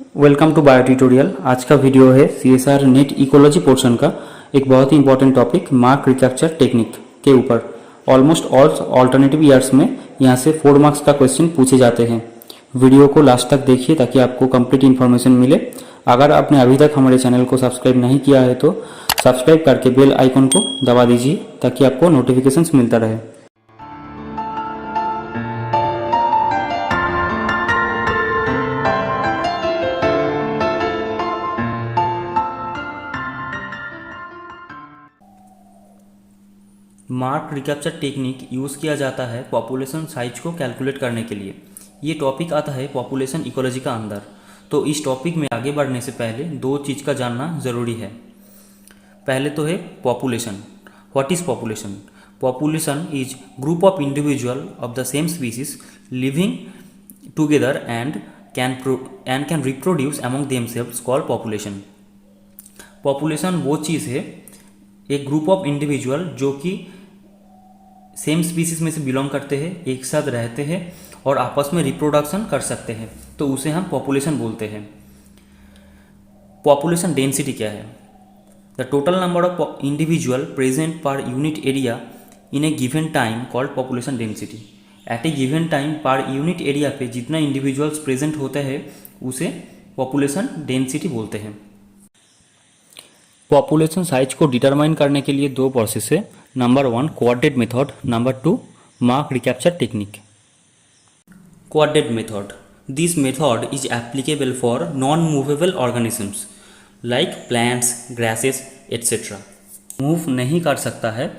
Welcome to bio tutorial. आज का video है सीएसआर नेट इकोलॉजी पोर्शन का एक बहुत ही important topic mark recapture technique के ऊपर। ऑलमोस्ट ऑल ऑल्टरनेटिव ईयर्स में यहाँ से 4 मार्क्स का क्वेश्चन पूछे जाते हैं। वीडियो को लास्ट तक देखिए ताकि आपको कंप्लीट इन्फॉर्मेशन मिले। अगर आपने अभी तक हमारे चैनल को सब्सक्राइब नहीं किया है तो सब्सक्राइब करके बेल आइकन को दबा दीजिए ताकि आपको नोटिफिकेशंस मिलता रहे। मार्क रिकैप्चर टेक्निक यूज़ किया जाता है पॉपुलेशन साइज को कैलकुलेट करने के लिए। ये टॉपिक आता है पॉपुलेशन इकोलॉजी का अंदर। तो इस टॉपिक में आगे बढ़ने से पहले 2 चीज़ का जानना ज़रूरी है। पहले तो है population. What is population? Population is group of individual of the same species living together and can reproduce among themselves called population. Population वो चीज़ है, एक ग्रुप ऑफ इंडिविजुअल जो कि सेम स्पीसीज में से बिलोंग करते हैं, एक साथ रहते हैं और आपस में रिप्रोडक्शन कर सकते हैं, तो उसे हम पॉपुलेशन बोलते हैं। पॉपुलेशन डेंसिटी क्या है? The total number of individual present per unit area in a given time called population density. At a given time per unit area पे जितना इंडिविजुअल्स प्रेजेंट होते हैं उसे पॉपुलेशन डेंसिटी बोलते हैं। पॉपुलेशन साइज को डिटरमाइन करने के लिए 2 प्रोसेस है। Number 1 coordinate method, number 2 mark recapture technique. Coordinate method, this method is applicable for non movable organisms like plants, grasses etcetera. Move नहीं कर सकता है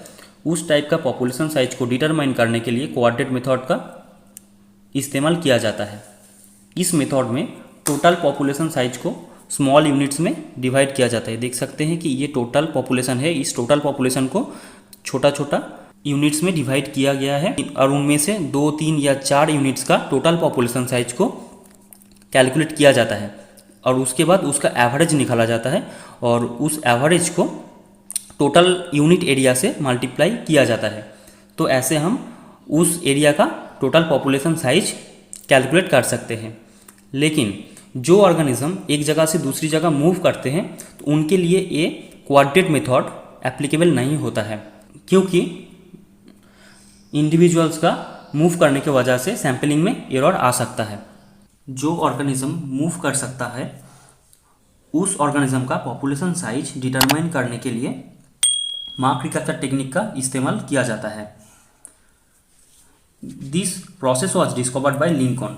उस टाइप का पॉपुलेशन साइज को डिटरमाइन करने के लिए कोऑर्डिनेट मेथड का इस्तेमाल किया जाता है। इस मेथड में टोटल पॉपुलेशन साइज को स्मॉल यूनिट्स में डिवाइड किया जाता है। देख सकते हैं कि ये टोटल पॉपुलेशन है, इस टोटल पॉपुलेशन को छोटा छोटा यूनिट्स में डिवाइड किया गया है और उनमें से 2, 3 या 4 यूनिट्स का टोटल पॉपुलेशन साइज को कैलकुलेट किया जाता है और उसके बाद उसका एवरेज निकाला जाता है और उस एवरेज को टोटल यूनिट एरिया से मल्टीप्लाई किया जाता है। तो ऐसे हम उस एरिया का टोटल पॉपुलेशन साइज कैलकुलेट कर सकते हैं। लेकिन जो ऑर्गेनिज्म एक जगह से दूसरी जगह मूव करते हैं तो उनके लिए ये कोऑर्डिनेट मेथड एप्लीकेबल नहीं होता है, क्योंकि इंडिविजुअल्स का मूव करने की वजह से सैंपलिंग में एरर आ सकता है। जो ऑर्गेनिज्म मूव कर सकता है उस ऑर्गेनिज्म का पॉपुलेशन साइज डिटरमाइन करने के लिए मार्क रिकैप्चर टेक्निक का इस्तेमाल किया जाता है। This process was discovered by Lincoln.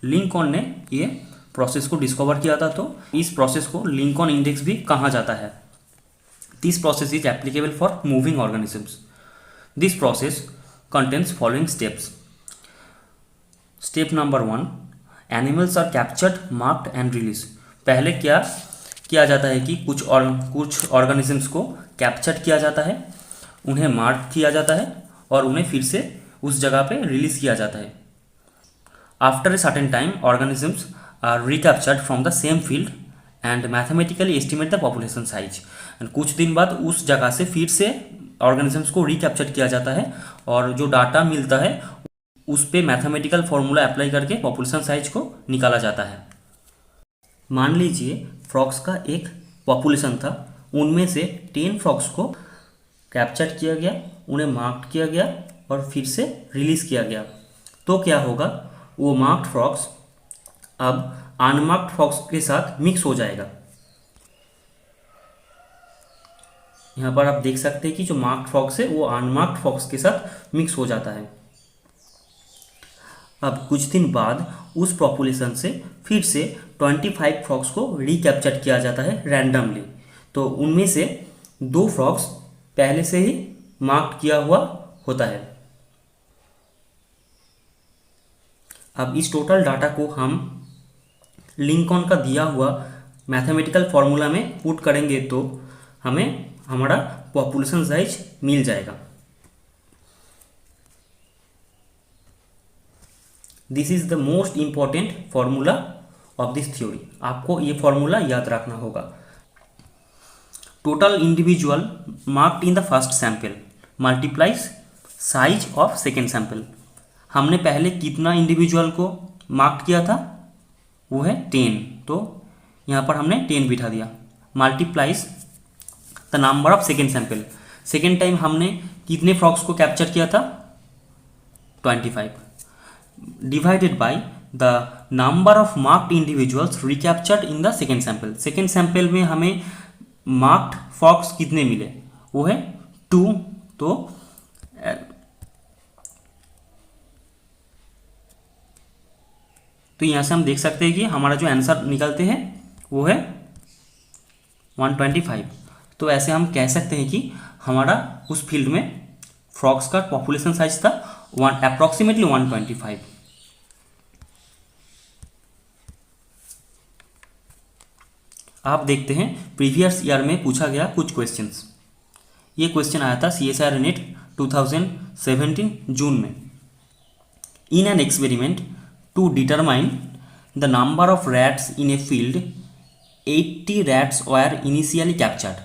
Lincoln ने ये प्रोसेस को डिस्कवर किया था, तो इस प्रोसेस को लिंकन इंडेक्स भी कहा जाता है। This process is applicable for moving organisms. This process contains following steps. Step number 1, animals are captured, marked and release. पहले क्या किया जाता है कि कुछ ऑर्गेनिजम्स को कैप्चर किया जाता है, उन्हें मार्क किया जाता है और उन्हें फिर से उस जगह पे रिलीज किया जाता है। After a certain time organisms are recaptured from the same field and mathematically estimate the population size। कुछ दिन बाद उस जगह से फिर से ऑर्गेनिजम्स को रिकैप्चर किया जाता है और जो डाटा मिलता है उस पे मैथमेटिकल फॉर्मूला अप्लाई करके पॉपुलेशन साइज को निकाला जाता है। मान लीजिए फ्रॉक्स का एक पॉपुलेशन था, उनमें से 10 फ्रॉक्स को कैप्चर किया गया, उन्हें मार्क किया गया और फिर से रिलीज किया गया। तो क्या होगा, वो मार्क्ड फ्रॉक्स अब अनमार्क्ड फ्रॉक्स के साथ मिक्स हो जाएगा। यहाँ पर आप देख सकते हैं कि जो मार्क्ड फ्रॉक्स है वो अनमार्क्ड फ्रॉक्स के साथ मिक्स हो जाता है। अब कुछ दिन बाद उस पॉपुलेशन से फिर से 25 फ्रॉक्स को रिकैप्चर किया जाता है रैंडमली। तो उनमें से 2 फ्रॉक्स पहले से ही मार्क किया हुआ होता है। अब इस टोटल डाटा को हम लिंकन का दिया हुआ मैथमेटिकल फॉर्मूला में पुट करेंगे तो हमें हमारा पॉपुलेशन साइज मिल जाएगा। This is the most important formula of this theory. आपको ये फॉर्मूला याद रखना होगा। Total individual marked in the first sample multiplies size of second sample. हमने पहले कितना इंडिविजुअल को मार्क किया था, वो है 10, तो यहाँ पर हमने 10 बिठा दिया, multiplies the number of second sample, second time हमने कितने फ्रॉग्स को कैप्चर किया था 25, divided by the number of marked individuals recaptured in the second sample, second sample में हमें मार्क्ड फ्रॉग्स कितने मिले, वो है 2। तो यहाँ से हम देख सकते हैं कि हमारा जो आंसर निकलते हैं वो है 125। तो ऐसे हम कह सकते हैं कि हमारा उस फील्ड में फ्रॉग्स का पॉपुलेशन साइज था अप्रॉक्सीमेटली 125। आप देखते हैं प्रीवियस ईयर में पूछा गया कुछ क्वेश्चंस। ये क्वेश्चन आया था CSIR नेट 2017 जून में। In an experiment to determine the number of rats in a field 80 rats were initially captured.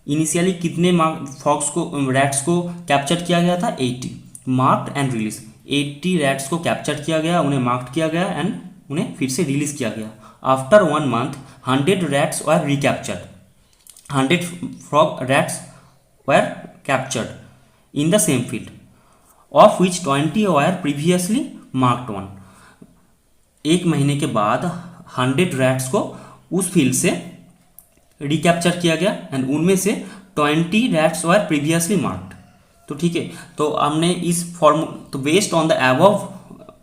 Initially कितने फ्रॉग्स को रैट्स को कैप्चर किया गया था 80, मार्क्ड एंड रिलीज। 80 रैट्स को कैप्चर किया गया, उन्हें मार्क्ड किया गया एंड उन्हें फिर से रिलीज किया गया। After 1 month 100 rats were recaptured, 100 frog rats were captured in the same field of which 20 were previously marked one. एक महीने के बाद 100 रैट्स को उस फील्ड से रिकैप्चर किया गया एंड उनमें से 20 रैट्स वर प्रीवियसली मार्क्ड। तो ठीक है, तो हमने इस फॉर्म तो based on the above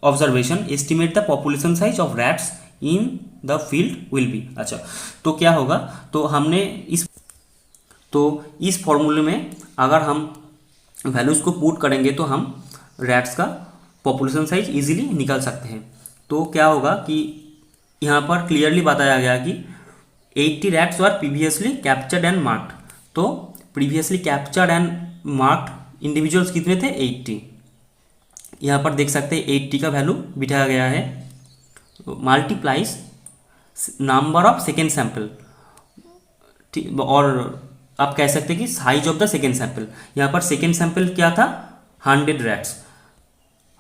observation estimate the population size of rats in the field will be. अच्छा, तो क्या होगा, तो हमने इस फॉर्मूले में अगर हम वैल्यूज़ को पुट करेंगे तो हम रैट्स का पॉपुलेशन साइज इजीली निकाल सकते हैं। तो क्या होगा कि यहाँ पर क्लियरली बताया गया कि 80 rats were previously captured and marked. तो previously captured and marked individuals कितने थे 80। यहाँ पर देख सकते हैं 80 का वैल्यू बिठाया गया है, multiplies number of second sample, और आप कह सकते हैं कि size of the second sample. यहाँ पर सेकेंड सैंपल क्या था 100 रैट्स,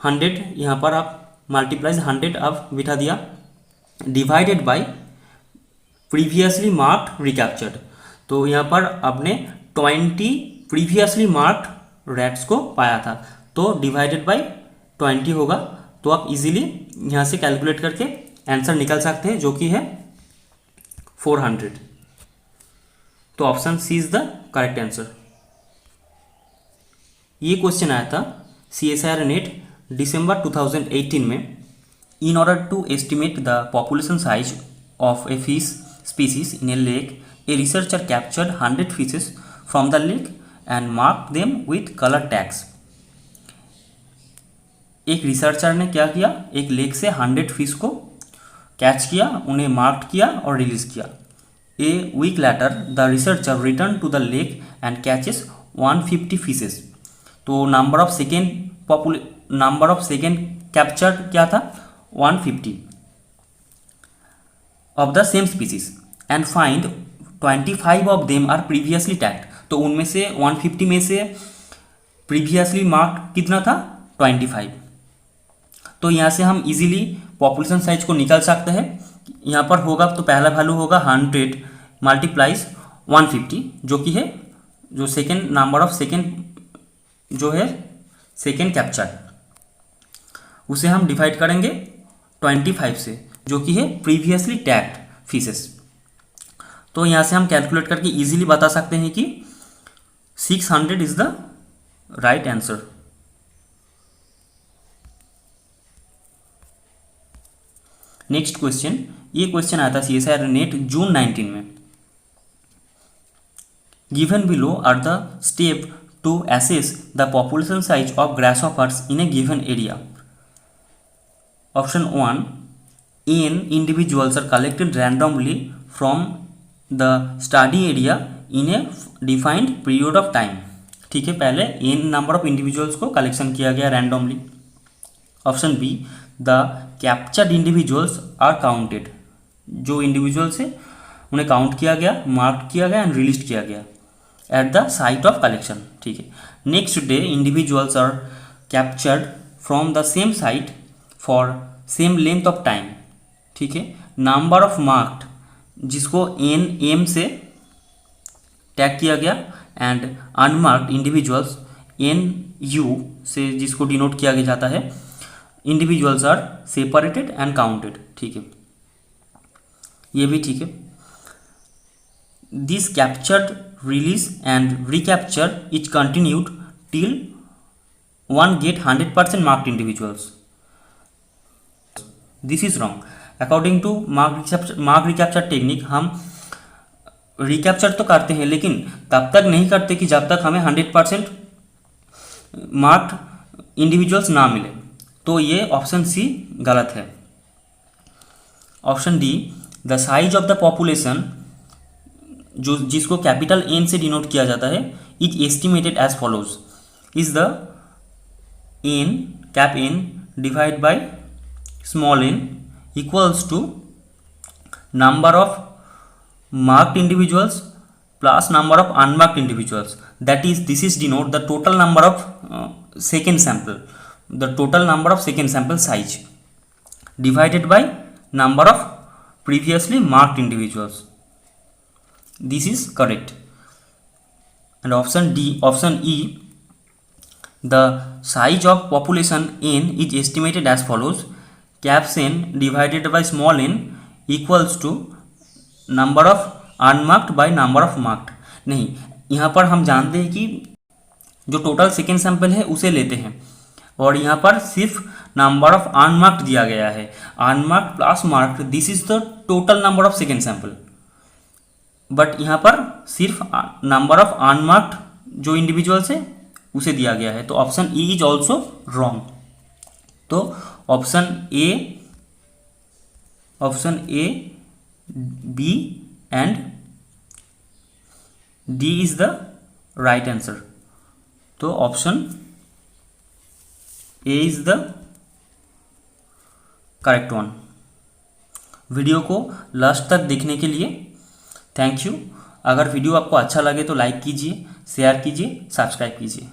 100 यहाँ पर आप मल्टीप्लाइज 100 आप बिठा दिया, divided by previously marked recaptured. तो यहाँ पर आपने 20 प्रीवियसली मार्क्ड रैट्स को पाया था, तो डिवाइडेड बाय 20 होगा। तो आप इजीली यहाँ से कैलकुलेट करके आंसर निकाल सकते हैं जो कि है 400। तो option C is the correct answer. ये क्वेश्चन आया था CSIR नेट दिसंबर 2018 में। In order to estimate the population size of a fish species in a lake, a researcher captured 100 fishes from the lake and marked them with color tags. एक researcher ने क्या किया, एक lake से 100 fish को catch किया, उन्हें mark किया और रिलीज किया। A week later the researcher return to the lake and catches 150 fishes. तो नंबर ऑफ सेकेंड कैप्चर्ड क्या था 150 of the same species and find 25 of them are previously tagged। तो उनमें से 150 में से प्रीवियसली मार्क्ड कितना था 25। तो यहाँ से हम इजीली पॉपुलेशन साइज को निकाल सकते हैं। यहाँ पर होगा तो पहला वैल्यू होगा 100 मल्टीप्लाइज 150 जो कि है जो सेकेंड नंबर ऑफ सेकेंड जो है सेकेंड कैप्चर, उसे हम डिवाइड करेंगे 25 से जो कि है प्रीवियसली टैग्ड फिशेस। तो यहाँ से हम कैलकुलेट करके इजीली बता सकते हैं कि 600 is the right answer. Next question, ये क्वेश्चन आया था CSIR नेट जून 19 में। Given below are the step to assess the population size of grasshoppers in a given area. Option 1, n individuals are collected randomly from the study area in a defined period of time। ठीक है, पहले n number of individuals को collection किया गया randomly. Option B, the captured individuals are counted. जो individuals है उन्हें count किया गया, मार्क किया गया एंड रिलीज किया गया at the site of collection. ठीक है, next day individuals are captured from the same site for same length of time. ठीक है, नंबर ऑफ मार्क्ड जिसको एन एम से टैग किया गया, and unmarked individuals N U से जिसको डिनोट किया जाता है, individuals are separated and counted. ठीक है, ये भी ठीक है। This captured release and recapture is continued till one gets 100% marked individuals. This is wrong. According to mark recapture technique हम रिकैप्चर तो करते हैं, लेकिन तब तक नहीं करते कि जब तक हमें 100% मार्क्ड इंडिविजुअल्स ना मिले। तो ये ऑप्शन सी गलत है। Option D, the size of the population, जो जिसको कैपिटल एन से डिनोट किया जाता है, is estimated as follows. Is the N cap N divide by small N equals to number of marked individuals plus number of unmarked individuals, that is this is denote the total number of second sample, the total number of second sample size divided by number of previously marked individuals. This is correct. And option D, option E, the size of population n is estimated as follows, caps n divided by small n equals to number of unmarked by number of marked. नहीं, यहाँ पर हम जानते हैं कि जो total second sample है उसे लेते हैं, और यहाँ पर सिर्फ नंबर ऑफ अनमार्क्ड दिया गया है। Unmarked plus marked, this is the total number of second sample, but यहाँ पर सिर्फ नंबर ऑफ अनमार्क्ड जो इंडिविजुअल्स है उसे दिया गया है। तो option E is also wrong. तो option A B and D is the right answer. तो option A is the correct one. Video को लास्ट तक देखने के लिए थैंक यू। अगर वीडियो आपको अच्छा लगे तो लाइक कीजिए, शेयर कीजिए, सब्सक्राइब कीजिए।